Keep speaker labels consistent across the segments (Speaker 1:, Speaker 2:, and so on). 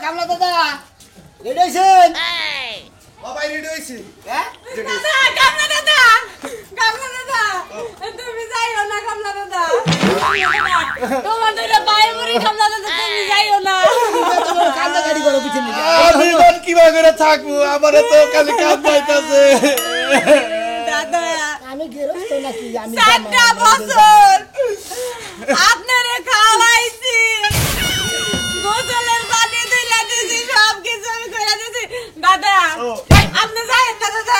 Speaker 1: কামলা দাদা রেডি হইছেন?
Speaker 2: বাবাই রেডি হইছি।
Speaker 1: হ্যাঁ
Speaker 3: দাদা কামলা দাদা তুমি যাইও না কামলা দাদা তোমার দুইটা পায়ে পড়ি কামলা দাদা তুমি যাইও না
Speaker 1: তোমার কামলা গাড়ি করো পিছনে
Speaker 2: আমি কোন কিবা করে থাকবো আমারে তো খালি কাজ যাইতাছে।
Speaker 3: দাদা
Speaker 1: আমি গেরস্ত নাকি আমি
Speaker 3: 7টা বছর আপনারে খাওয়াইছি গোসলের পানি দিলা দিছি সব কিছু আমি কইরা দিছি দাদা আপনি যাইেন না দাদা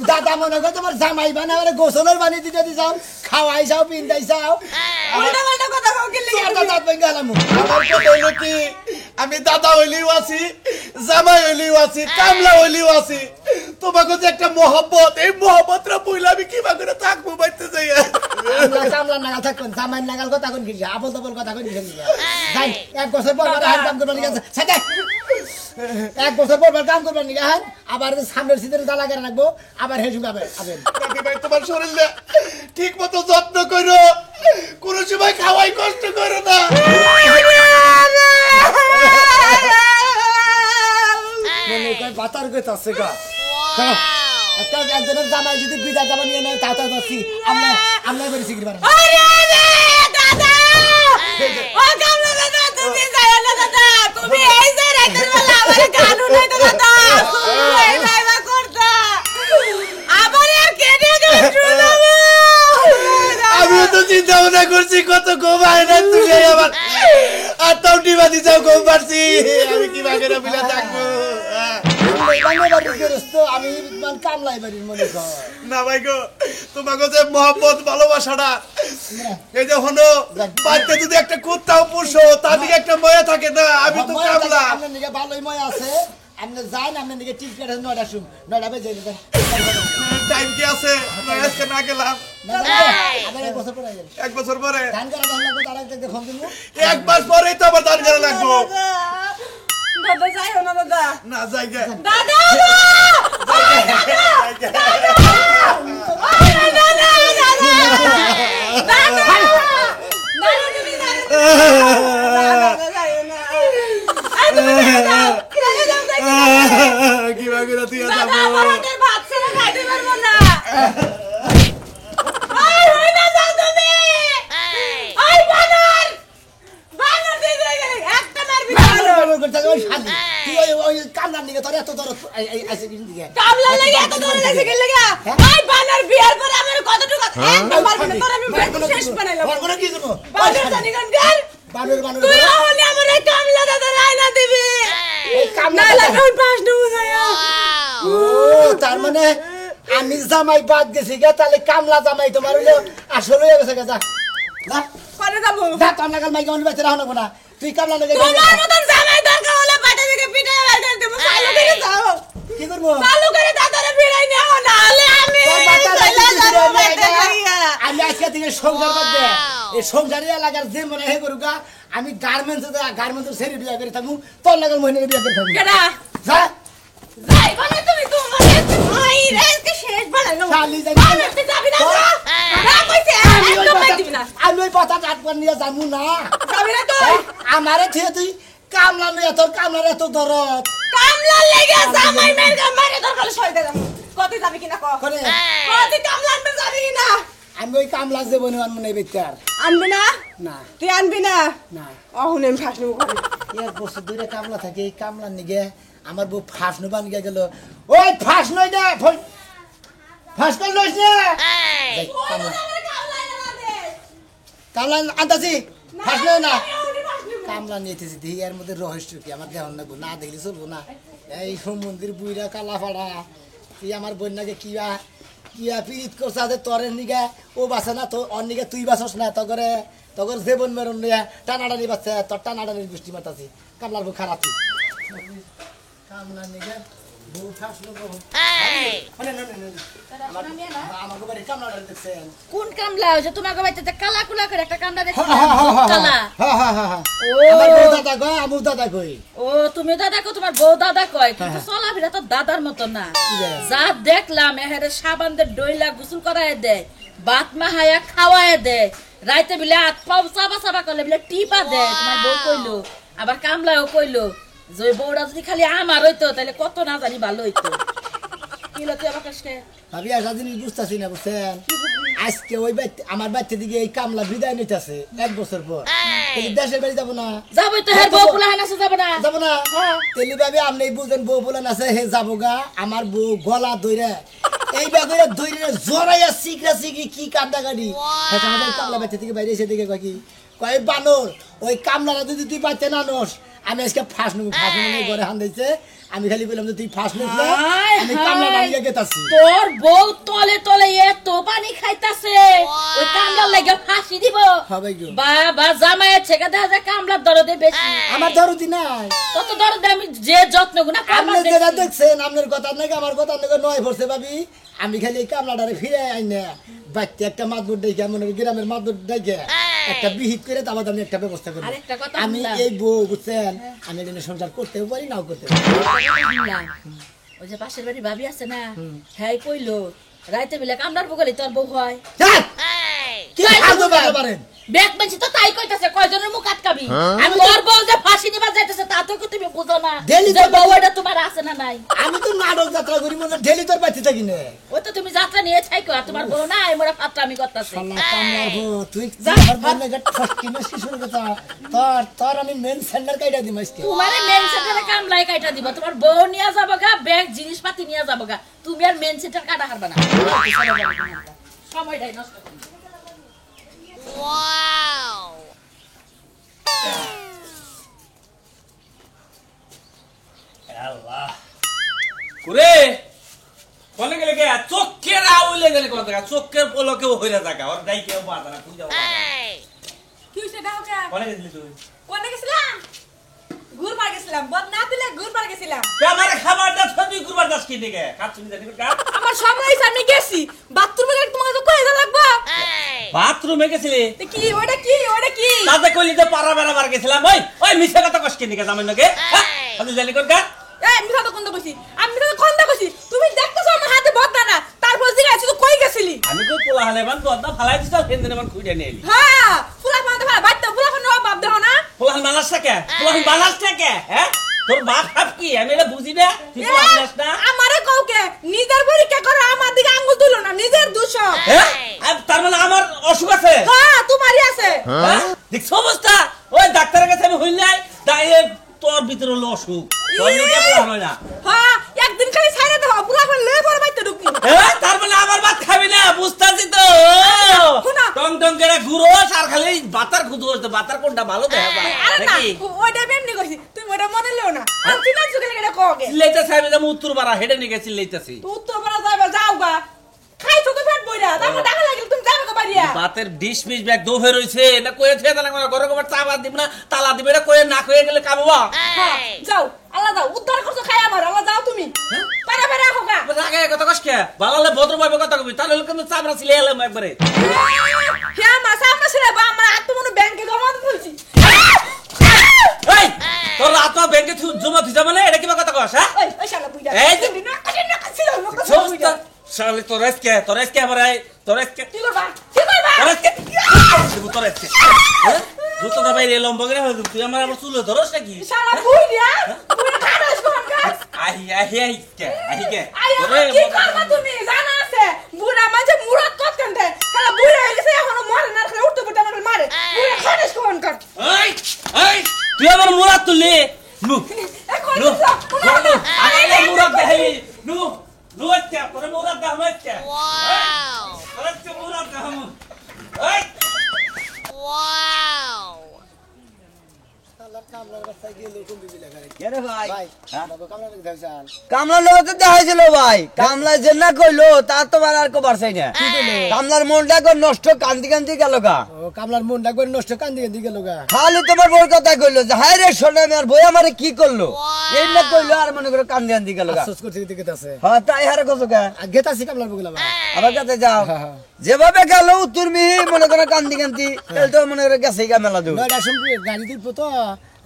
Speaker 1: দাদা মনে করো তোমার জামাই বানারে গোসলের পানি দিতে দিছাও খাওয়াই যাও পিন্দাই যাও
Speaker 3: উল্টা পাল্টা কথা কও কি লাগি
Speaker 1: দাদা বই গেলাম
Speaker 2: আমার কথা হইলো কি আমি দাদা হইলিও আছি জামাই হইলিও আছি কামলা হইলিও আছি তোমাকে যে একটা মহব্বত এই মহব্বতটা বইলে আমি কিবা করে থাকবো বাইতে যাই
Speaker 1: কামলা নাগাল থাকুন জামাই নাগাল কথা কোন কিছু আবল তাবল কথা কোন কিছু যাই 1 বছর পর হান কাম করবার নিয়ে সাথে 1 বছর পর কাম করবার নিয়ে হান আবার সামনের সিদের জ্বালা করে রাখবো আবার হেসু গাবে আবেন
Speaker 2: বাকি ভাই তোমার শরীরে ঠিক মতো যত্ন করো কোন সময় খাওয়াই কষ্ট করো না
Speaker 1: মনে কয় বাতার কইতা আছে গা একটা একজনের জামাই যদি বিদায় জামা নিয়ে নেয় তাও যাচ্ছি আমরা বেরিয়েছি কি পারেন
Speaker 3: আরে আরে দাদা ও কামলা দাদা তুমি যাইও না দাদা তুমি এই যে রাতের বেলা আমারে গানু নাই তো দাদা এই লাইভা করতা আবার আর কেটে শুনাবো
Speaker 2: আমি তো চিন্তা ভাবনা করছি কত ঘুমায় না তুমি আবার আর তাউটি বাদি যাও ঘুম পারছি আমি কি বাগের বিলা থাকবো
Speaker 1: আমি কামলাই বাড়ির মনে কর
Speaker 2: না ভাই গো তোমাকে যে মহব্বত ভালোবাসাটা এই যে হলো বাড়িতে যদি একটা কুত্তাও পুষো তার দিকে একটা ময়া থাকে না আমি তো কামলা
Speaker 1: আপনার দিকে ভালোই ময় আছে আপনি যান আপনার দিকে টিকিট আছে 9টা শুন 9টা বেজে যাবে
Speaker 2: টাইম কি আছে আজকে না গেলাম
Speaker 1: আবার 1 বছর পরে যাবেন
Speaker 2: 1 বছর পরে
Speaker 1: ধান করা ভালো লাগবে তার আগে ফোন দিব
Speaker 2: 1 মাস পরেই তো আবার ধান করা লাগবো
Speaker 3: দাদা যাইও না দাদা
Speaker 2: না জায়গা
Speaker 3: দাদা
Speaker 2: কি বাগের তুই
Speaker 3: দাদা আমার হাতের ভাত ছেড়ে খাইতে পারবো না
Speaker 1: কামলার নিকে তোর এত দরদ আছে কিন্তু
Speaker 3: কামলা লাগি এত দূরে গেছে কি লাগা আই বানার বিয়ার পরে আমার কতটুকু একদম মারবি না তোর আমি ভাই শেষ বানাইলাম
Speaker 1: কোন কি দেব
Speaker 3: বানার জানি কোন গার
Speaker 1: বানর
Speaker 3: তুই হলে আমার এই কামলা দাদা রাইনা দিবি
Speaker 1: এই কামলা
Speaker 3: না লাগাই পাঁচ ডুবু যায়
Speaker 1: ও তার মানে আমি জামাই বাদ গেছি গে তাহলে কামলা জামাই তোমার হলো আসলে হয়ে গেছে যা না
Speaker 3: করে যাবো
Speaker 1: যা তোর নাগাল মাইকে অন্য বেঁচে রাখো না তুই কামলা লাগে
Speaker 3: তোমার মতন জামাই দরকার হলে পাটা থেকে পিঠে বের করে দেব চালু করে যাও
Speaker 1: কি করবো
Speaker 3: চালু করে দাদারে ফিরাই নাও না হলে আমি
Speaker 1: আমি আজকে থেকে সংসার করতে এই সংসারী এলাকার যে মনে হয় করুকা আমি গার্মেন্টস ছেড়ে বিয়ে করে থাকবো তোর লাগার মহিনে বিয়ে করে থাকবো
Speaker 3: কেডা
Speaker 1: যা
Speaker 3: যাই বলে তুমি তোমার আই রেসকে শেষ বানাইলো
Speaker 1: শালি যাই
Speaker 3: তুই যাবি না না কইছে একদম মাই দিবি না
Speaker 1: আমি ওই পাতা কাটবার নিয়ে যাবো না
Speaker 3: যাবি না তুই
Speaker 1: আমারে থেকে তুই কামলা নিয়ে তোর কামলার এত দরদ
Speaker 3: কামলা লেগে জামাই মের মারে দরকার সই দে কত যাবি কিনা কো
Speaker 1: করে
Speaker 3: কত কামলা আনবে যাবি কিনা
Speaker 1: আমি ওই কামলা যে বনে আনবো না বেচার
Speaker 3: আনবি না
Speaker 1: না
Speaker 3: তুই আনবি না
Speaker 1: না
Speaker 3: অহুনে আমি ফাঁস নেবো
Speaker 1: এক বছর ধরে কামলা থাকে এই কামলার নিগে আমার বউ ফাঁস নেবা নিগে গেল ওই ফাঁস নই না ফাঁস কর লইস না কামলা আনতাছি ফাঁস নই না কামলা নিয়েছি দেখি এর মধ্যে রহস্য কি আমার দেহ নেবো না দেখলে চলবো না এই মন্দির বুইরা কালা ফাড়া তুই আমার বন্যাকে কিয়া পিরিত করছে আছে তরের নিগে ও বাসে না তো অর নিগে তুই বাসস না তগর যে বন মেরন নিয়ে টানাটানি বাচ্চা তোর টানাটানির গোষ্ঠী মাতাছি কামলার বউ খারাপ কামলা নিগে বউ ফাঁসলো আমাকে বাড়ি কামলাটা দেখছেন
Speaker 3: কোন কামলা হইছে তোমাকে বাইতে কালা কুলা করে একটা কামলা দেখছি কালা
Speaker 1: আমার বউ দাদা কয় আমু দাদা কই
Speaker 3: ও তুমি দাদা কো তোমার বউ দাদা কয় কিন্তু চলাফেরা তো দাদার মত না যা দেখলাম এহেরে সাবান দে ডইলা গোসল করায় দেয় বাত মাহায়া খাওয়ায় দেয় রাইতে বিলে হাত পাও চাবা চাবা করলে বিলে টিপা দেয় তোমার বউ কইলো আবার কামলাও কইলো যে বউটা যদি খালি আমার হইতো তাহলে কত না জানি ভালো হইতো কি হলো তুই আমার কাছে
Speaker 1: ভাবি একটা জিনিস বুঝতেছি না বুঝছেন আজকে ওই আমার বাচ্চা দিকে এই কামলা বিদায় নিতেছে 1 বছর পর দেশের বাড়ি যাবো না
Speaker 3: যাবো তো হ্যাঁ বউ পুলাহান আছে যাবো না
Speaker 1: যাবো না তেলি ভাবি আপনি বুঝেন বউ বলেন আছে হে যাবো গা আমার বউ গলা ধইরা এই বাগরে ধইরা জড়াইয়া সিকরা সিকরি কি কান্দা গাড়ি আমাদের কামলা বাচ্চা থেকে বাইরে এসে দিকে কয় বানর ওই কামলাটা যদি তুই বাচ্চা না নস আমি আজকে ফাঁস নেবো ঘরে হান দিয়েছে আমি খালি বললাম যে তুই ফাঁস নিস আমি কামলা বানিয়ে গেতাছি
Speaker 3: তোর বউ তলে তলে এত পানি খাইতাছে ওই কামলার লাগে ফাঁসি দিব
Speaker 1: হবে গো
Speaker 3: বাবা জামাইয়ের ছেকা দেখা যায় কামলার দরদে বেশি
Speaker 1: আমার দরদি নাই
Speaker 3: কত দরদে আমি যে যত্ন গুনা
Speaker 1: আপনি যেটা দেখছেন আপনার কথা নাকি আমার কথা নাকি নয় পড়ছে ভাবি আমি খালি এই কামলাটারে ফিরে আই না বাচ্চা একটা মাদুর দেখে মনে করি গ্রামের মাদুর দেখে একটা বিহিত করে তারপর আমি একটা ব্যবস্থা করি আমি এই বউ বুঝছেন আমি এখানে সংসার করতেও পারি নাও করতে পারি
Speaker 3: ওই যে পাশের বাড়ি ভাবি আছে না হ্যাঁ কইলো রাইতে বেলা কামলার বগলে তোর বউ হয়
Speaker 1: কি আজব পারেন
Speaker 3: ব্যাগ বেঞ্চি তো তাই কইতাছে কয়জনের মুখ আটকাবি আমি তোর বউ যে ফাঁসি নিবা যাইতেছে তা তো কি তুমি বুঝো না যে বউ এটা তোমার আছে না নাই
Speaker 1: আমি তো নাটক যাত্রা করি মনে ডেলি তোর বাচ্চা থাকি না
Speaker 3: ওই তো তুমি যাত্রা নিয়ে ছাইকো আর তোমার বউ নাই মোরা পাত্র আমি করতাছি
Speaker 1: কামলার বউ তুই আমার বললে যে ঠকি না শিশুর কথা তোর আমি মেন সেন্টার কাইটা দিম আজকে
Speaker 3: তোমারে মেন সেন্টারে কামলাই কাইটা দিব তোমার বউ নিয়া যাবো গা ব্যাগ জিনিসপাতি নিয়া যাবো গা তুমি আর মেন সেন্টার কাটা হারবা না সময়টাই নষ্ট করো
Speaker 4: Wow!
Speaker 5: আল্লাহ কুরে কোনে গেলে কে চোখের আউলে গেলে কোন জায়গা চোখের পলকে হইরা জায়গা ওর দাই কেউ বাধা না তুই যাও
Speaker 6: কি হইছে দাও কা
Speaker 5: কোনে গেছিলি তুই
Speaker 6: কোনে গেছিলাম ঘুরবার গেছিলাম বদ না দিলে ঘুরবার গেছিলাম
Speaker 5: আমার খাবারটা তুই কুরবার দাস কি দিকে খাচ্ছিস জানি কা
Speaker 6: আমার সময় হইছে আমি গেছি বাথরুমে গেলে তোমাকে তো কই যা লাগবা
Speaker 5: বাথরুমে গেছিলি
Speaker 6: তো কি ওটা কি
Speaker 5: তাতে কইলি তো পারা বেড়াবার গেছিলাম ওই মিছা কথা কষ্ট কি দিকে জামাই নাকি তুই জানি কোন কা
Speaker 6: এই মিছা তো কোনটা কইছি আমি তো কোনটা কইছি তুমি দেখতেছো আমার হাতে বদনা না তারপর দিকে আছি তো কই গেছিলি
Speaker 5: আমি তো পোলা হালে বান বদনা ফালাই দিছ হেন মান খুইডা নিলি
Speaker 6: হ্যাঁ পুরা পাতে ভাই বাইতে পুরা কোন বাপ দেহ না
Speaker 5: পোলা বালাস কে পোলা বালাস কে হ্যাঁ তোর বাপ হাপ কি আমি এটা বুঝি না তুই তো আসিস না
Speaker 6: আমারে কওকে নিজের পরীক্ষা করে আমার দিকে আঙ্গুল তুলো না নিজের দোষ
Speaker 5: হ্যাঁ আর তার মানে আমার অসুখ আছে
Speaker 6: হ্যাঁ তোমারই আছে
Speaker 5: দেখছ অবস্থা ওই ডাক্তারের কাছে আমি হইল নাই তাই তোর ভিতরে হলো অসুখ তোর নিকে বলা হয় না
Speaker 6: হ্যাঁ একদিন খালি ছাইরা দাও পুরা কোন লেবার বাইতে ঢুকি
Speaker 5: হ্যাঁ তার মানে আমার ভাত খাবি না বুঝতাছি তো
Speaker 6: শোনা।
Speaker 5: টং টং করে ঘুরো আর খালি বাতার খুদু হচ্ছে বাতার কোনটা ভালো দেখা যায়
Speaker 6: আরে না
Speaker 5: নাকি
Speaker 6: ওইটা এমনি কইছি তুমি ওটা মনে লও না আর তুই না চুকে লেগে কওগে
Speaker 5: চিল্লাইতেছে আমি যাবো উত্তর পাড়া হেডে নিয়ে চিল্লাইতেছি
Speaker 6: তুই উত্তর পাড়া যাইবা যাও গা খাই তো পেট বইরা তারপর দেখা লাগিল তুমি যাবে বাড়িয়া
Speaker 5: বাতের ডিশ মিশ ব্যাগ দোহে রইছে না কয়ে থে তালা ঘরে গোবর চা বাদ দিব না তালা দিবে এটা কয়ে না কয়ে গেলে কামবা
Speaker 6: হ্যাঁ যাও আল্লাহ দাও উদ্ধার করছো খাই আমার আল্লাহ যাও তুমি পারা পারা হোগা
Speaker 5: আগে কথা কষ্ট কে বালালে ভদ্র ভাবে কথা কবি তাহলে কিন্তু চাবরা ছিলে এলাম একবারে
Speaker 6: হ্যাঁ মা সামনে ছিল বা আমরা আত্মমনে ব্যাংকে জমা দিতে বলছি
Speaker 5: এই তোর রাত ব্যাংকে জমা দিছ মানে এটা কিবা কথা কস হ্যাঁ
Speaker 6: ওই শালা বুইরা
Speaker 5: এই যে
Speaker 6: না ছিল
Speaker 5: সমস্ত শালি তোরেসকে আমারে তোরেসকে
Speaker 6: কি করবা কি করবা
Speaker 5: তোরেসকে তোরেসকে জুতো দা বাইরে লম্বা করে তুই আমার আবার চুলে ধরস নাকি
Speaker 6: শালা বুইরা বুইরা খাড়াস কোন কাজ
Speaker 5: আহি কে
Speaker 6: তোরে কি করবা তুমি জানা আছে বুড়া মাঝে মুরাদ কত কান্দে শালা বুইরা হয়ে গেছে এখনো মরে না খালি উঠতে উঠতে আমার মারে বুইরা খাড়াস কোন কাজ
Speaker 5: এই তুই আমার মুরাদ তুলি নু
Speaker 6: এখন
Speaker 5: নু আমি মুরাদ দেখাই নু নু আচ্ছা তোরে মুরাদ দেখাম আচ্ছা
Speaker 4: Wow!
Speaker 5: তোরে মুরাদ দেখাম এই
Speaker 4: Wow!
Speaker 1: কামলার রাস্তায় গেলে কোন দিবি লাগা
Speaker 7: কেরে ভাই
Speaker 1: ভাই বাবা কামলা দেখে যাইছান
Speaker 7: কামলার লোক তো দেখাইছিল ভাই কামলা যে না কইলো তার তো আর কো পারছাই না কামলার মনটা কো নষ্ট কান্দি কান্দি গেল গা
Speaker 1: ও কামলার মনটা করে নষ্ট কান্দি কান্দি গেল গা
Speaker 7: খালি তোমার বড় কথা কইলো যে হায় রে সোনা আমার বই আমারে কি করলো এই না কইলো আর মনে করে কান্দি কান্দি গেল গা
Speaker 1: আফসোস করতে দিকে আছে
Speaker 7: হ্যাঁ তাই হারে কত গা
Speaker 1: গেতাছি কামলার বগলা ভাই
Speaker 7: আবার কাছে যাও যেভাবে গেল উত্তর মিহি মনে করে কান্দি কান্দি তাহলে তো মনে করে গেছে গা মেলা দূর
Speaker 1: নয়টা সম্পর্কে গাড়ি দিব তো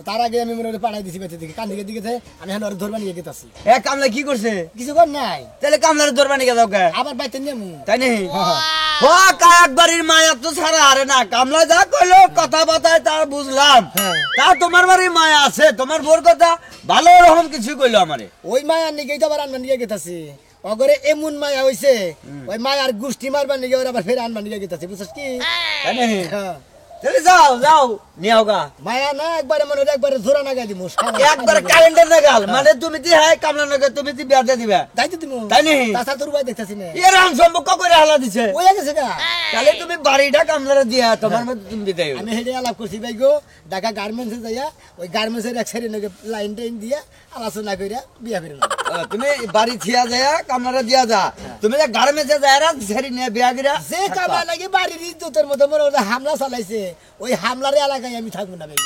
Speaker 1: তার আগে আমি মনে করে পাঠাই দিছি বেঁচে দিকে কান্দিকে দিকে আমি এখন ধরবা নিয়ে গেতাছি
Speaker 7: এ কামলা কি করছে
Speaker 1: কিছু কর নাই
Speaker 7: তাহলে কামলার দরবার নিয়ে যাও কে
Speaker 1: আবার বাইতে নিয়ে
Speaker 7: তাই নেই ও কাকবাড়ির মায়া তো ছাড়া আরে না কামলা যা কইলো কথা কথায় তার বুঝলাম তা তোমার বাড়ির মায়া আছে তোমার বোর কথা ভালো রকম কিছু কইলো আমারে
Speaker 1: ওই মায়ার নিকে তো আবার আনবার নিয়ে গেতাছি অগরে এমন মায়া হইছে ওই মায়ার গুষ্টি মারবার নিকে ওরা আবার ফের আনবার নিয়ে গেতাছি বুঝছিস কি
Speaker 7: তাই নেই
Speaker 1: হ্যাঁ।
Speaker 7: তাহলে যাও যাও নিয়ে গা
Speaker 1: মায়া না একবারে মনে হয় একবারে জোড়া নাগাই দিমু
Speaker 7: একবার কারেন্টের নাগাল মানে তুমি দি হ্যাঁ কামলা নাগে তুমি দি বিয়া দিবা
Speaker 1: দাইতে দিমু
Speaker 7: তাই নেই
Speaker 1: তাছাড়া তোর উপায় দেখতাছি না
Speaker 7: এরকম সম্পর্ক করে হালা দিছে
Speaker 1: ওই গেছে গা
Speaker 7: তাহলে তুমি বাড়িটা কামলারে দিয়া তোমার মধ্যে তুমি বিদায়
Speaker 1: আমি হেঁটে আলাপ করছি ভাই গো ঢাকা গার্মেন্টসে যাইয়া ওই গার্মেন্টসের এক সাইডে নাকি লাইন টাইন দিয়া আলোচনা কইরা বিয়া করে
Speaker 7: তুমি বাড়ি থিয়া যায় কামলারে দিয়া যা তুমি গার্মেন্টসে যায় রাত ছেড়ে নিয়ে বিয়া গিরা
Speaker 1: যে কামলা নাকি বাড়ির ইজ্জতের মধ্যে মনে হচ্ছে হামলা চালাইছে ওই হামলার এলাকায় আমি থাকবো না ভাই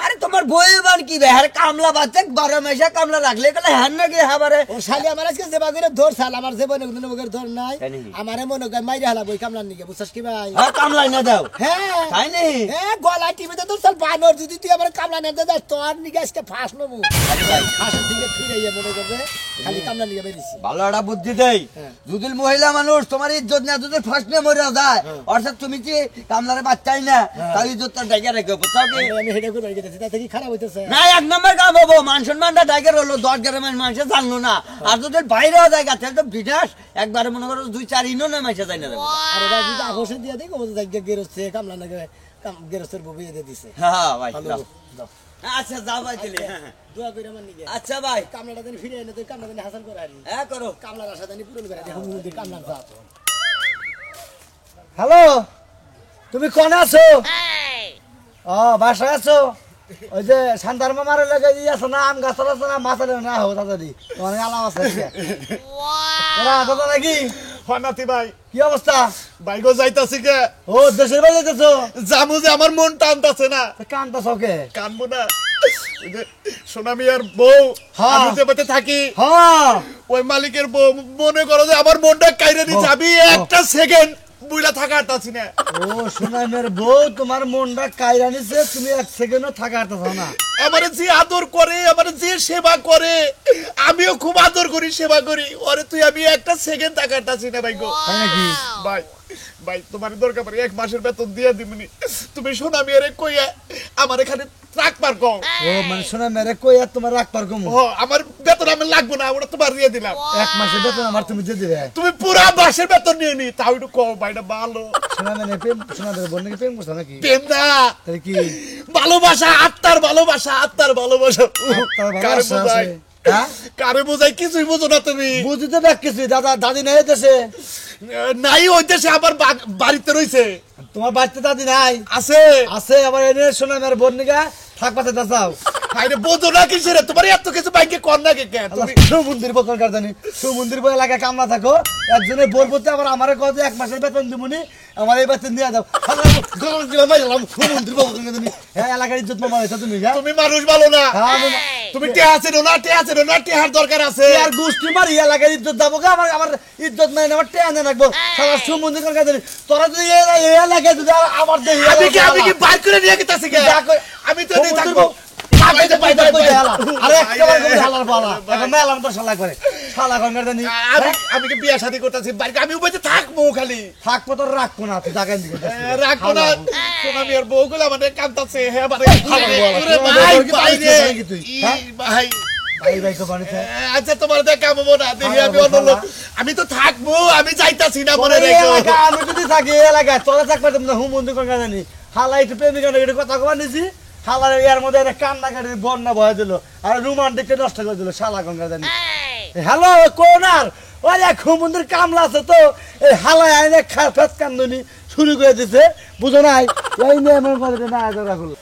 Speaker 7: আরে তোমার বই বান কি বে আরে কামলা বাচ্চা 12 মাসে কামলা রাখলে গেলে হান নাকি হাবারে
Speaker 1: ও শালি আমার আজকে যেবা করে ধর সাল আমার জীবনে কোনো বগের ধর নাই
Speaker 7: তাই নাকি?
Speaker 1: আমারে মনে করে মাইরা হালা বই কামলার নিকে বুঝছস কি ভাই
Speaker 7: হ্যাঁ কামলা না দাও
Speaker 1: হ্যাঁ
Speaker 7: তাই নেই
Speaker 1: হ্যাঁ গলা টিভিতে তো সাল বানর যদি তুই আমার কামলা নিতে যাস তোর নিকে আজকে ফাঁস নেবো ফাঁসের দিকে ফিরে মনে করবে খালি কামলা নিকে বেরিয়েছি
Speaker 7: ভালো একটা বুদ্ধি দেই যদি মহিলা মানুষ তোমার ইজ্জত না যদি ফার্স্ট নে মরে যায় অর্থাৎ তুমি কি কামলারে বাচ্চাই না তার ইজ্জতটা ডাইকা রেখে বুঝছো কি
Speaker 1: আমি হেডে করে গেছি তাতে কি খারাপ হইতেছে
Speaker 7: না এক নম্বর কাম হবো মান সম্মানটা ডাইকার হলো 10 গ্রামের মানুষে জানলো না আর যদি বাইরেও যায় তাহলে তো বিনাশ একবারে মনে করো 2-4 ইনো না মাইসা যায় না দেবো
Speaker 1: আরে ভাই যদি আপোষে দিয়ে দেখো জায়গা গেরস্তে কামলা নাকি গেরস্তের বউ বিয়ে দিয়ে দিছে
Speaker 7: হ্যাঁ ভাই
Speaker 1: ভালো
Speaker 7: যাও।
Speaker 1: দাও
Speaker 7: আচ্ছা যাও ভাই দিলে
Speaker 1: দোয়া করে আমার নিকে
Speaker 7: আচ্ছা ভাই
Speaker 1: কামলাটা দিন ফিরে এনে তুই কামলা দিন হাসান করে আনি
Speaker 7: হ্যাঁ করো
Speaker 1: কামলার আশা দিন পূরণ করে দেখো মুদি কামলার জাত হ্যালো তুমি কোন আছো ও বাসায় আছো ওই যে শান্তার মামার লাগে ই আছে না আম গাছ আছে না মাছ না হো দাদি তোমার আলাম আছে তোরা দাদা নাকি
Speaker 2: ফানাতি ভাই
Speaker 1: কি অবস্থা
Speaker 2: বাইগো যাইতাছি কে
Speaker 1: ও দেশের বাড়ি যেতেছো
Speaker 2: জামু যে আমার মন টানতাছে না
Speaker 1: কানটা চকে
Speaker 2: কানবো না ওই যে সোনামিয়ার বউ
Speaker 1: হ্যাঁ।
Speaker 2: আমি যে বাতে থাকি
Speaker 1: হ্যাঁ
Speaker 2: ওই মালিকের বউ মনে করো যে আমার মনটা কাইরে দিচ্ছে আমি একটা সেকেন্ড বুইলা থাকা আরতাছি না
Speaker 1: ও সোনামের বউ তোমার মনটা কাইরা নিছে তুমি এক সেকেন্ডও থাকা আরতেছো না
Speaker 2: আমার যে আদর করে আমার যে সেবা করে আমিও খুব আদর করি সেবা করি ওরে তুই আমি একটা সেকেন্ড থাকা আরতাছি না ভাই গো
Speaker 1: তাই নাকি
Speaker 2: ভাই ভাই তোমার দরকার পড়ে 1 মাসের বেতন দিয়ে দিবনি তুমি সোনামিয়ারে কইয়া আমার এখানে রাখবার কও
Speaker 1: ও মানে সোনামেরে কই আর তোমার রাখবার কম
Speaker 2: ও আমার বেতন আমি লাগবো না ওটা তোমার দিয়ে দিলাম
Speaker 1: এক মাসের বেতন আমার তুমি দিয়ে দিবে
Speaker 2: তুমি পুরা মাসের বেতন নিয়ে নি তাও একটু কও ভাইটা ভালো
Speaker 1: সোনামের প্রেম সোনামের বোন নাকি প্রেম করছো নাকি
Speaker 2: প্রেম না
Speaker 1: তাহলে কি
Speaker 2: ভালোবাসা আত্মার ভালোবাসা আত্মার ভালোবাসা
Speaker 1: আত্মার
Speaker 2: কারে
Speaker 1: ভালোবাসা
Speaker 2: বোঝাই
Speaker 1: আছে। হ্যাঁ?
Speaker 2: কারে বোঝাই কিছুই বোঝো না তুমি
Speaker 1: বুঝতে দেখ কিছু দাদা দাদি নাই দেশে
Speaker 2: নাই হইতেছে আবার বাড়িতে রইছে
Speaker 1: তোমার বাড়িতে দাদি নাই
Speaker 2: আছে
Speaker 1: আছে আবার এনে সোনামের বোন নিকা থাকবাতে দাও
Speaker 2: আরে বোঝো না কিসের তোমার এত কিছু বাইকে কর না কে তুমি
Speaker 1: সুমন্দির বকর কারদানি সুমন্দির বই এলাকায় কামলা থাকো একজনে বোর করতে আবার আমার কত 1 মাসের বেতন দিবনি আমার এই বেতন দিয়ে দাও সুমন্দির বকর কারদানি হ্যাঁ এলাকার ইজ্জত মামা হইছো তুমি হ্যাঁ
Speaker 2: তুমি মানুষ ভালো না
Speaker 1: হ্যাঁ,
Speaker 2: তুমি কে আছেন না টেহার দরকার আছে
Speaker 1: আর গোষ্ঠী মারি এলাকার ইজ্জত যাবো গা আমার আমার ইজ্জত মানে আমার টেনে রাখবো সারা সুমন্দির কারদানি তোরা যদি এই এলাকায় যদি আমার দেহি
Speaker 2: আমি কি বাইর করে নিয়ে গেতাছি কে আমি তো এদিকে থাকবো আমি কি বিয়া শাদী করতেছি বাড়িতে আমি উপরে থাকবো খালি
Speaker 1: থাকবো তো রাখবো না তুই জায়গায় দিকে
Speaker 2: রাখবো না সোনামি আর বউগুলো আমাদের কান্দাচ্ছে হ্যাঁ ভাই ভাই আচ্ছা তোমার দেখা পাবো না দেখি আমি অন্য লোক আমি তো থাকবো আমি যাইতাছি না মনে রেখো
Speaker 1: আমি যদি থাকি এলাকায় তোরা থাকবে না হুম বন্ধু কোন জানি হালা একটু প্রেমিকা কথা কবা নিছি হালার এর মধ্যে একটা কান্না কাটি বন্যা বয়ে দিল আর রোমান্টিকটা নষ্ট করে দিল শালা গঙ্গা জানি হ্যালো কোনার ওই এক হুমন্দির কামলা আছে তো এই হালায় আইনে ফেস কান্দনি শুরু করে দিছে বুঝো নাই এই নিয়ে আমার বলে না আদরা হলো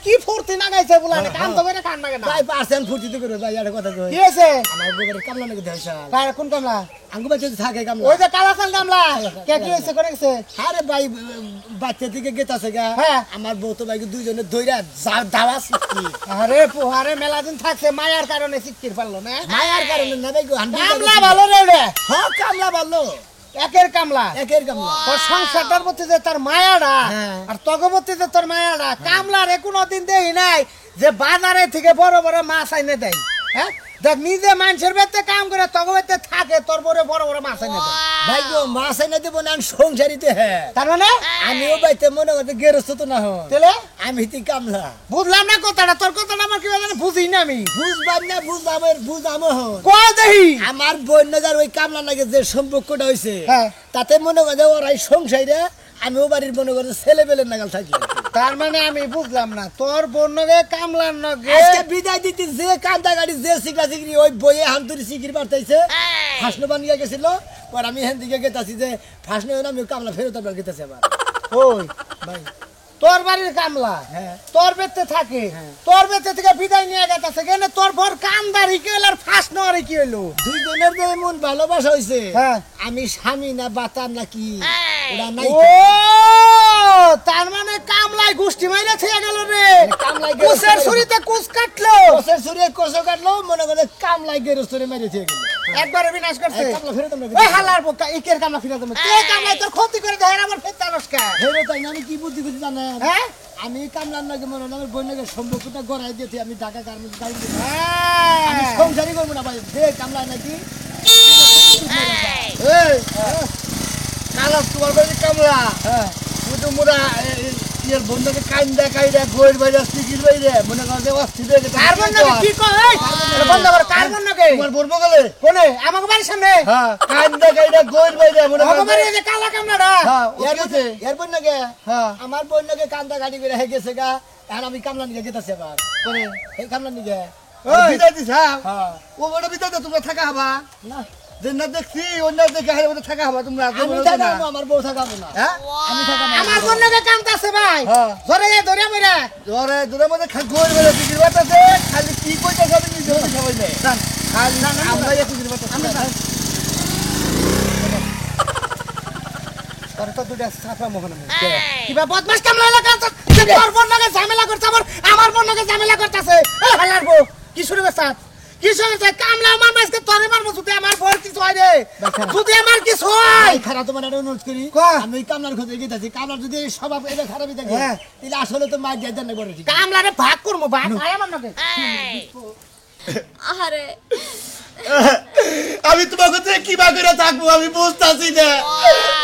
Speaker 6: কি ফুর্তি না গাইছে বুলানে কাম তো করে কান মাগে না
Speaker 1: ভাই পার্সেন্ট ফুটিতে করে ভাই আর কথা কই
Speaker 6: কি হইছে
Speaker 1: আমার গোবরের কামলা নাকি দেশা
Speaker 6: কার কোন কামলা
Speaker 1: আঙ্গু বাচ্চা থাকে কামলা
Speaker 6: ওই যে কালাসান কামলা কে কি হইছে করে গেছে
Speaker 1: আরে ভাই বাচ্চা থেকে গেতাছে গা
Speaker 6: হ্যাঁ।
Speaker 1: আমার বউ তো ভাই দুইজনে দইরা দাওয়া শিখি
Speaker 6: আরে পোহারে মেলা দিন থাকছে মায়ার কারণে শিক্ষির পারলো না
Speaker 1: মায়ার কারণে না ভাই গো
Speaker 6: কামলা ভালো রে
Speaker 4: কে
Speaker 1: হ্যাঁ কামলা বললো
Speaker 4: একের কামলা
Speaker 1: একের কামলা
Speaker 4: তোর সংসারটার মধ্যে যে তোর মায়াটা
Speaker 1: হ্যাঁ।
Speaker 4: আর তগবর্তী যে তোর মায়াটা কামলারে কোনোদিন দেই নাই যে বাজারে থেকে বড় বড় মাছ আইনে দেয় হ্যাঁ দেখ নিজে মানুষের বেতে কাম করে তগবর্তী থাকে তোর বড় বড় বড় মাছ আইনে দেয়
Speaker 1: ভাই গো মাছ এনে দেবো না সংসারিতে হ্যাঁ
Speaker 4: তার মানে
Speaker 1: আমিও বাইতে মনে করতে গেরস্ত তো না হন
Speaker 4: তাহলে
Speaker 1: আমি তুই কামলা
Speaker 4: বুঝলাম না কথাটা তোর কথাটা আমার কি জানি বুঝি না আমি
Speaker 1: বুঝবার না বুঝাম হন
Speaker 4: কো দেহি
Speaker 1: আমার বন্যজার ওই কামলা লাগে যে সম্পর্কটা হয়েছে
Speaker 4: হ্যাঁ।
Speaker 1: তাতে মনে করে ওরাই সংসারে আমিও বাড়ির মনে করে ছেলে বেলের নাগাল থাকি
Speaker 4: তার মানে আমি বুঝলাম না তোর বন্যকে কামলার নগে
Speaker 1: আজকে বিদায় দিতে যে কান্দা গাড়ি যে সিগরা সিগরি ওই বইয়ে হান্তুরি সিগরি পাঠাইছে ফাঁসনো বানিয়ে গেছিল পর আমি হেন দিকে গেতাছি যে ফাঁসনো আমি কামলা ফেরত আপনার গেতেছি আবার
Speaker 4: ওই
Speaker 1: ভাই
Speaker 4: তোর বাড়ির কামলা
Speaker 1: হ্যাঁ।
Speaker 4: তোর বেতে থাকে তোর বেতে থেকে বিদায় নিয়ে গেছে কেন তোর ভর কামদারি কি হলো আর ফাঁস নেওয়ারি কি হলো
Speaker 1: দুই জনের যে এমন ভালোবাসা হয়েছে
Speaker 4: হ্যাঁ।
Speaker 1: আমি স্বামী না বাতার নাকি ওরা নাই
Speaker 4: ও তার মানে কামলাই গোষ্ঠী মাইরা থেকে গেল রে
Speaker 1: কামলাই গেল
Speaker 4: কুসের ছুরিতে কুস কাটলো
Speaker 1: কোষের সুরে কোষো কাটলো মনে করে কামলাই গেরস্তরে মেরে দিয়ে গেল
Speaker 4: একবারে বিনাশ করছে
Speaker 1: এই কামলা ফেরত আমরা
Speaker 4: ওই হালার বোকা ইকের কামলা ফিরে দেবো কে কামলাই তোর ক্ষতি করে দেয় আমার ফের তানস্কা
Speaker 1: ফেরত আইনা আমি কি বুদ্ধি করছি জানেন
Speaker 4: হ্যাঁ
Speaker 1: আমি কামলার নাকি মনে হয় আমার বন্যাকে সম্পর্কটা গড়াই দিয়েছি আমি ঢাকা গার্মেন্টস গাড়ি দিয়েছি আমি সংসারই করবো না ভাই যে কামলা নাকি
Speaker 2: এই কালা তোমার বাড়ি কামলা
Speaker 1: হ্যাঁ
Speaker 2: কিন্তু মোরা ইয়ের বন্ধুকে কান্দা কাইরা গোয়ের বাইরে সিকির বাইরে মনে কর যে অস্থির হয়ে গেছে
Speaker 4: কার্বন নাকি কি কয় এটা বন্ধ কর কার্বন নাকি
Speaker 2: তোমার বলবো গেলে
Speaker 4: কোনে আমাকে বাড়ির সামনে
Speaker 2: হ্যাঁ কান্দা কাইরা গোয়ের বাইরে মনে কর
Speaker 4: আমাকে বাড়ি এই যে কালা কামলাটা
Speaker 2: হ্যাঁ ও গেছে
Speaker 1: এর বন্যাকে
Speaker 2: হ্যাঁ
Speaker 1: আমার বন্যাকে কান্দা গাড়ি করে হয়ে গেছে গা এখন আমি কামলা নিয়ে গেতেছি আবার
Speaker 2: করে
Speaker 1: এই কামলা নিয়ে
Speaker 2: ওই বিদায় দিছ হ্যাঁ
Speaker 1: হ্যাঁ
Speaker 2: ও বড় বিদায় দাও, তোমরা থাকা হবা
Speaker 1: না
Speaker 2: যে না দেখছি অন্য দেখে হারে মধ্যে থাকা হবা তোমরা
Speaker 1: আমি থাকাবো আমার বউ থাকাবো না
Speaker 2: হ্যাঁ
Speaker 1: আমি থাকাবো
Speaker 4: আমার বন্ধকে কামতাছে ভাই
Speaker 2: হ্যাঁ।
Speaker 4: ধরে এ ধরে মেরা
Speaker 2: ধরে দূরের মধ্যে গোয়ের বাইরে সিকির বাতাসে খালি কি কইতে যাবে নিজে সবাই নেই খালি আমরা একটু সিকির বাতাসে
Speaker 1: তোর তো দুটা সাফা মোহন
Speaker 4: কিবা বদমাস কামলা লাগা তোর বন্ধকে ঝামেলা করছে আমার বন্ধকে ঝামেলা করতেছে এই হালার বউ কি শুরু করছ কি শুরু করছ কামলা আমার মাসকে তোরে মারবো যদি আমার বউর কিছু হয় রে যদি আমার কিছু হয়
Speaker 1: খারাপ তোমার একটা অনুরোধ করি
Speaker 4: কয়া?
Speaker 1: আমি ওই কামলার খোঁজে গেছি কামলার যদি এই স্বভাব এটা খারাপই থাকে
Speaker 4: হ্যাঁ।
Speaker 1: তাহলে আসলে তো মার যাই দেন বড় ঠিক
Speaker 4: কামলারে ভাগ করবো ভাগ হয় আমার নকে
Speaker 3: আহারে
Speaker 2: আমি তোমাকে থেকে কি বা করে থাকবো আমি বুঝতাছি না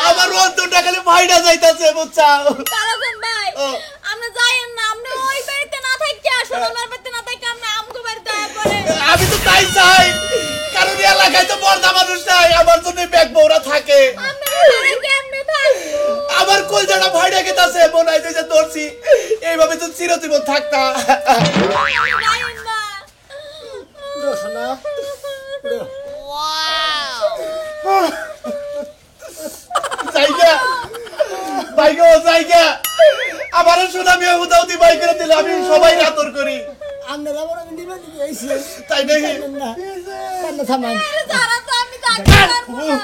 Speaker 2: আমার অন্তরটা খালি ভাইটা যাইতাছে বুঝছাও
Speaker 3: কালাজান ভাই
Speaker 2: ও।
Speaker 3: আমরা যাইয়েন না আমরা ওই বাড়িতে না থাকি আসলে আমার বাড়িতে না থাকি আমরা আমগো বাড়িতে আয়া পড়ে
Speaker 2: আমি তো তাই চাই কারণ এই এলাকায় তো বড় মানুষ নাই আমার জন্য ব্যাগ বউরা থাকে
Speaker 3: আমরা ঘরে কেমনে থাকবো
Speaker 2: আমার কলজাটা ভাইটা গেতাছে মনে হয় যে ধরছি এইভাবে তো চিরজীবন থাকতা
Speaker 3: যাইয়েন না
Speaker 1: শোনা
Speaker 2: জায়গা বাইগো জায়গা আমার সোনা মেয়ে উদাউদি বাই করে দিলে আমি সবাই আদর করি
Speaker 1: আপনারা বড় নিবেন এইছি
Speaker 2: তাই নাকি
Speaker 1: না কান্না থামান
Speaker 3: যারা তো আমি থাকতে পারবো না।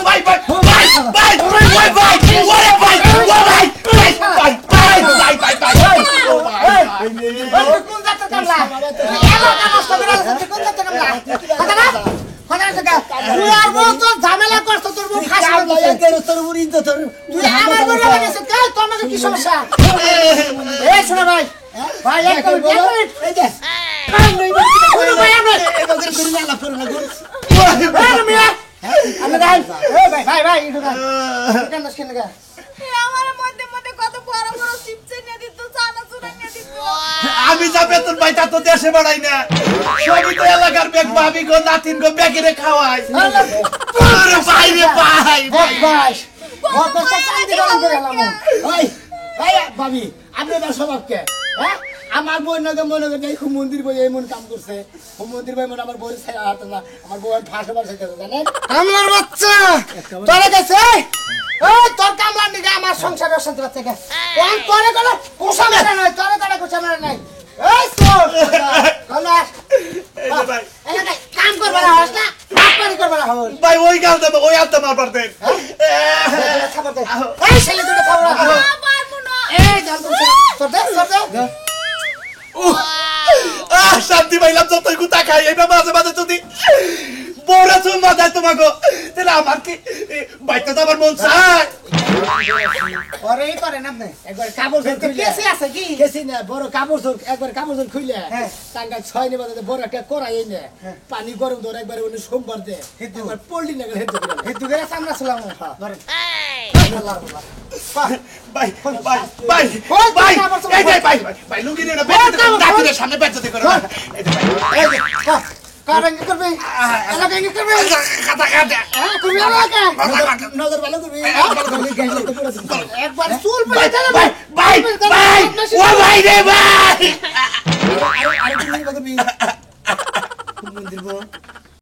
Speaker 2: Bye bye bye bye bye bye ওরে bye bye bye bye bye bye
Speaker 4: কোন জাতের কামলা এলাকা নষ্ট করে আনছে কোন জাতের কামলা কথা না কথা না তুই আর বউ তো ঝামেলা করছ তোর বউ খাস
Speaker 1: কামলা একের তোর উড়ি তো তোর
Speaker 4: তুই আমার বউ লাগাইছিস কাল তোর মাঝে কি সমস্যা এই শোনো ভাই ভাই এক মিনিট
Speaker 1: এই যে
Speaker 4: শুনো ভাই আমরা
Speaker 1: এবারে করি না লাফ করো না গো
Speaker 4: এই মিয়া আমরা ভাই এই ভাই ভাই একটু ভাই কেন দশ কেন গা
Speaker 3: এ আমার মধ্যে মধ্যে কত বড় বড় চিপস নিয়ে দিত চানা চুরা নিয়ে দিত
Speaker 2: আমি যা বেতন পাই তা তো দেশে বাড়াই না সবই তো এলাকার ব্যাগ ভাবি গো নাতিন গো ব্যাগেরে খাওয়াই আরে ভাই রে ভাই
Speaker 4: ভাই ভাই কত কান্দি গরম করে হলাম
Speaker 1: ভাই ভাই ভাবি আপনি এবার স্বভাব কে হ্যাঁ আমার বোন নাকি মনে করে এই মন্দির বই এমন কাম করছে মন্দির বই মনে আমার বই ছায়া হাত না আমার বউ ফাঁসে বাসে জানেন
Speaker 4: কামলার বাচ্চা তোরে গেছে এই তোর কামলার নিগে আমার সংসার অশান্তি বাচ্চা গে কোন তোরে গেল কোসা মেরে নাই তোরে গেল কোসা মেরে নাই এই তোর কামলা
Speaker 2: এই যে ভাই
Speaker 4: এই কাম করবে না হস না বাপারি করবে না হস
Speaker 2: ভাই ওই গাল দেব ওই আত্মা মার পারতেন
Speaker 4: খাবার দে এই ছেলে দুটো খাবার
Speaker 3: পারবো না
Speaker 4: এই জান তোর দে
Speaker 2: শান্তি পাইলাম যতই গুতা খাই এইবার মাঝে মাঝে যদি বউরা চুম্মা দেয় তোমাকে তাহলে আমার কি বাইতে তো আমার মন চায়
Speaker 4: ওরে এই করেন আপনি
Speaker 1: একবার কাপড় চোর খুইলে
Speaker 4: কেসে আছে কি
Speaker 1: কেসি না বড় কাপড় চোর একবার কাপড় চোর খুইলে
Speaker 4: হ্যাঁ।
Speaker 1: টাঙ্গা 6 নেবা বড় একটা কড়াই এনে পানি গরম ধরে একবার উনি সোমবার দে
Speaker 4: হেতু।
Speaker 1: একবার পল্লি না গেলে হেতু করে
Speaker 4: এই দুগের সামনে ছিলাম ধরেন
Speaker 2: ভাই ভাই ভাই ভাই এই যে ভাই ভাই লুঙ্গি নিয়ে না ডাক্তারের সামনে বেঁচে করে এই যে ভাই
Speaker 4: কারেন কি করবে এলাকা কি করবে
Speaker 2: খাতা খাতা
Speaker 4: হ্যাঁ করবে এলাকা
Speaker 1: নজর ভালো করবি একবার চুল
Speaker 2: ভাই ভাই ভাই ও ভাই রে ভাই